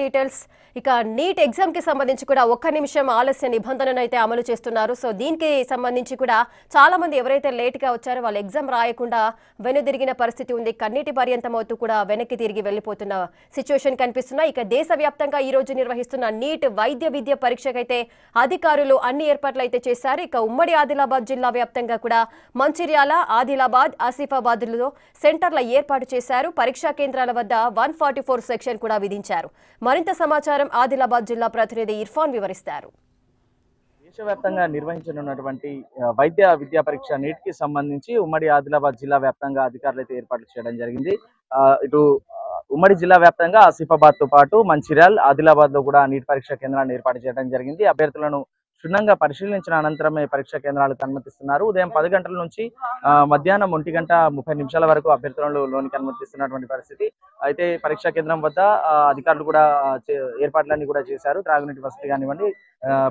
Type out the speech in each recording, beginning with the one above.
Details ఇక NEET exam కి సంబంధించి కూడా ఒక్క నిమిషం ఆలస్య నిబంధనను అయితే అమలు చేస్తున్నారు. సో దీనికి సంబంధించి కూడా చాలా మంది ఎవరైతే లేట్ గా వచ్చారో వాళ్ళు ఎగ్జామ్ రాయకుండా వెనుదిరిగిన పరిస్థితి ఉంది. కన్నీటి పర్యంతం అవుతూ కూడా వెనక్కి తిరిగి వెళ్లిపోతున్న సిచ్యువేషన్ కనిపిస్తున్నాయి. ఇక దేశవ్యాప్తంగా ఈ రోజు నిర్వహిస్తున్న నీట్ వైద్య విద్య పరీక్షకైతే అధికారులు అన్ని ఏర్పాట్లు అయితే చేశారు. ఇక ఉమ్మడి ఆదిలాబాద్ జిల్లా వ్యాప్తంగా కూడా మంచిర్యాల, ఆదిలాబాద్, ఆసిఫాబాద్లో సెంటర్ల ఏర్పాటు చేశారు. పరీక్షా కేంద్రాల వద్ద 144 సెక్షన్ కూడా విధించారు. మరింత సమాచారం ఆదిలాబాద్ జిల్లా ప్రతినిధి ఇర్ఫాన్ వివరిస్తారు. దేశవ్యాప్తంగా నిర్వహించనున్నటువంటి వైద్య విద్యా పరీక్ష నీట్ కి సంబంధించి ఉమ్మడి ఆదిలాబాద్ జిల్లా వ్యాప్తంగా అధికారులు అయితే ఏర్పాట్లు చేయడం జరిగింది. ఇటు ఉమ్మడి జిల్లా వ్యాప్తంగా ఆసిఫాబాద్ తో పాటు మంచిర్యాల్, ఆదిలాబాద్ లో కూడా నీట్ పరీక్ష కేంద్రాన్ని ఏర్పాటు చేయడం జరిగింది. అభ్యర్థులను క్షుణ్ణంగా పరిశీలించిన అనంతరమే పరీక్షా కేంద్రాలకు అనుమతిస్తున్నారు. ఉదయం 10 గంటల నుంచి మధ్యాహ్నం 1:30 వరకు అభ్యర్థులను లోనికి అనుమతిస్తున్నటువంటి పరిస్థితి. అయితే పరీక్షా కేంద్రం వద్ద అధికారులు కూడా ఏర్పాట్లన్నీ కూడా చేశారు. త్రాగునీటి వసతి కానివ్వండి,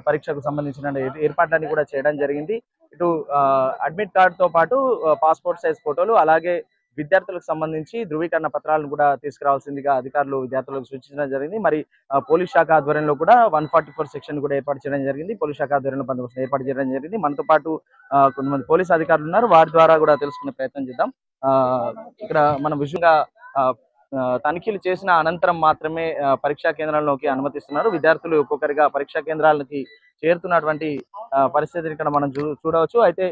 పరీక్షకు సంబంధించిన ఏర్పాట్లన్నీ కూడా చేయడం జరిగింది. ఇటు అడ్మిట్ కార్డ్ తో పాటు పాస్పోర్ట్ సైజ్ ఫోటోలు, అలాగే విద్యార్థులకు సంబంధించి ధృవీకరణ పత్రాలను కూడా తీసుకురావాల్సిందిగా అధికారులు విద్యార్థులకు సూచించడం జరిగింది. మరి పోలీస్ శాఖ ఆధ్వర్యంలో కూడా 144 సెక్షన్ కూడా ఏర్పాటు చేయడం జరిగింది. పోలీస్ శాఖ ఆధ్వర్యంలో బందోబస్తు ఏర్పాటు చేయడం జరిగింది. మనతో పాటు కొంతమంది పోలీస్ అధికారులు ఉన్నారు, వారి ద్వారా కూడా తెలుసుకునే ప్రయత్నం చేద్దాం. ఇక్కడ మనం విషయంగా తనిఖీలు చేసిన అనంతరం మాత్రమే పరీక్షా కేంద్రాల్లోకి అనుమతిస్తున్నారు. విద్యార్థులు ఒక్కొక్కరిగా పరీక్షా కేంద్రాలకి చేరుతున్నటువంటి పరిస్థితిని ఇక్కడ మనం చూడవచ్చు. అయితే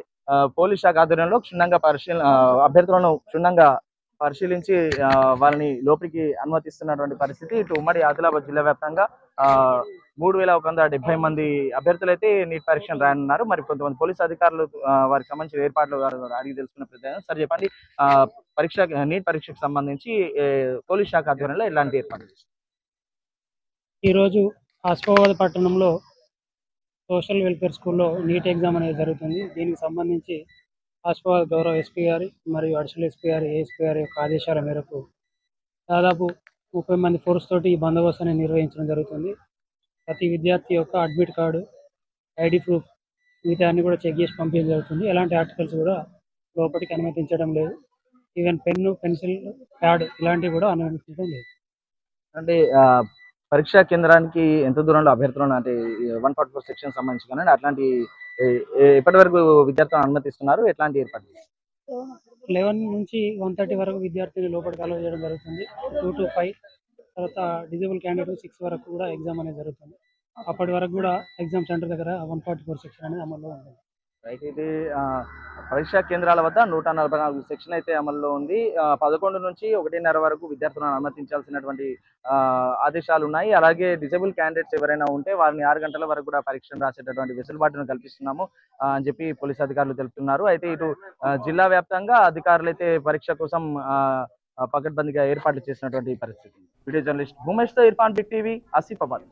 పోలీస్ శాఖ ఆధ్వర్యంలో అభ్యర్థులను క్షుణ్ణంగా పరిశీలించి వాళ్ళని లోపలికి అనుమతిస్తున్నటువంటి పరిస్థితి. ఇటు ఉమ్మడి ఆదిలాబాద్ జిల్లా వ్యాప్తంగా 3170 మంది అభ్యర్థులు అయితే నీట్ పరీక్షను రాయనున్నారు. మరి కొంతమంది పోలీసు అధికారులు వారికి సంబంధించిన ఏర్పాట్లు అడిగి తెలుసుకున్న ప్రయత్నం. సార్ చెప్పండి, నీట్ పరీక్షకు సంబంధించి పోలీస్ శాఖ ఆధ్వర్యంలో ఎలాంటి ఏర్పాట్లు? ఈరోజు ఆసిఫాబాద్ పట్టణంలో సోషల్ వెల్ఫేర్ స్కూల్లో నీట్ ఎగ్జామ్ అనేది జరుగుతుంది. దీనికి సంబంధించి ఆసిఫాబాద్ గౌరవ ఎస్పీ గారి మరియు అడిషనల్ ఎస్పీ గారి, ఏఎస్పీ గారి యొక్క ఆదేశాల మేరకు దాదాపు 30 మంది ఫోర్స్ తోటి ఈ బందోబస్తు అనేది నిర్వహించడం జరుగుతుంది. ప్రతి విద్యార్థి యొక్క అడ్మిట్ కార్డు, ఐడి ప్రూఫ్, మిగతా అన్ని కూడా చెక్ చేసి పంపించడం జరుగుతుంది. ఎలాంటి ఆర్టికల్స్ కూడా లోపలికి అనుమతించడం లేదు. ఈవెన్ పెన్ను, పెన్సిల్, ప్యాడ్ ఇలాంటివి కూడా అనుమతించడం లేదు. అంటే పరీక్షా కేంద్రానికి ఎంత దూరంలో అభ్యర్థులను, అంటే 144 సెక్షన్ సంబంధించి కానీ అట్లాంటి ఇప్పటి వరకు విద్యార్థులను అనుమతిస్తున్నారు? ఎట్లాంటి ఏర్పాట్లు? 11 నుంచి 1:30 వరకు విద్యార్థిని లోపలికి అలౌ చేయడం జరుగుతుంది. 2 to 5 తర్వాత డిజేబుల్ క్యాండిడేట్ 6 వరకు కూడా ఎగ్జామ్ అనేది జరుగుతుంది. అప్పటి వరకు కూడా ఎగ్జామ్ సెంటర్ దగ్గర 144 సెక్షన్ అనేది అమల్లో ఉంటుంది. రైట్. ఇది పరీక్షా కేంద్రాల వద్ద 144 సెక్షన్ అయితే అమల్లో ఉంది. 11 నుంచి 1:30 వరకు విద్యార్థులను అనుమతించాల్సినటువంటి ఆదేశాలు ఉన్నాయి. అలాగే డిజేబుల్ క్యాండిడేట్స్ ఎవరైనా ఉంటే వారిని 6 గంటల వరకు కూడా పరీక్షను రాసేటటువంటి వెసులుబాటును కల్పిస్తున్నాము అని చెప్పి పోలీసు అధికారులు తెలుపుతున్నారు. అయితే ఇటు జిల్లా వ్యాప్తంగా అధికారులు అయితే పరీక్ష కోసం పకడ్బందీగా ఏర్పాట్లు చేసినటువంటి పరిస్థితి. వీడియో జర్నలిస్ట్ భూమేష్ తో ఇర్ఫాన్, బిగ్ టీవీ, ఆసిఫాబాద్.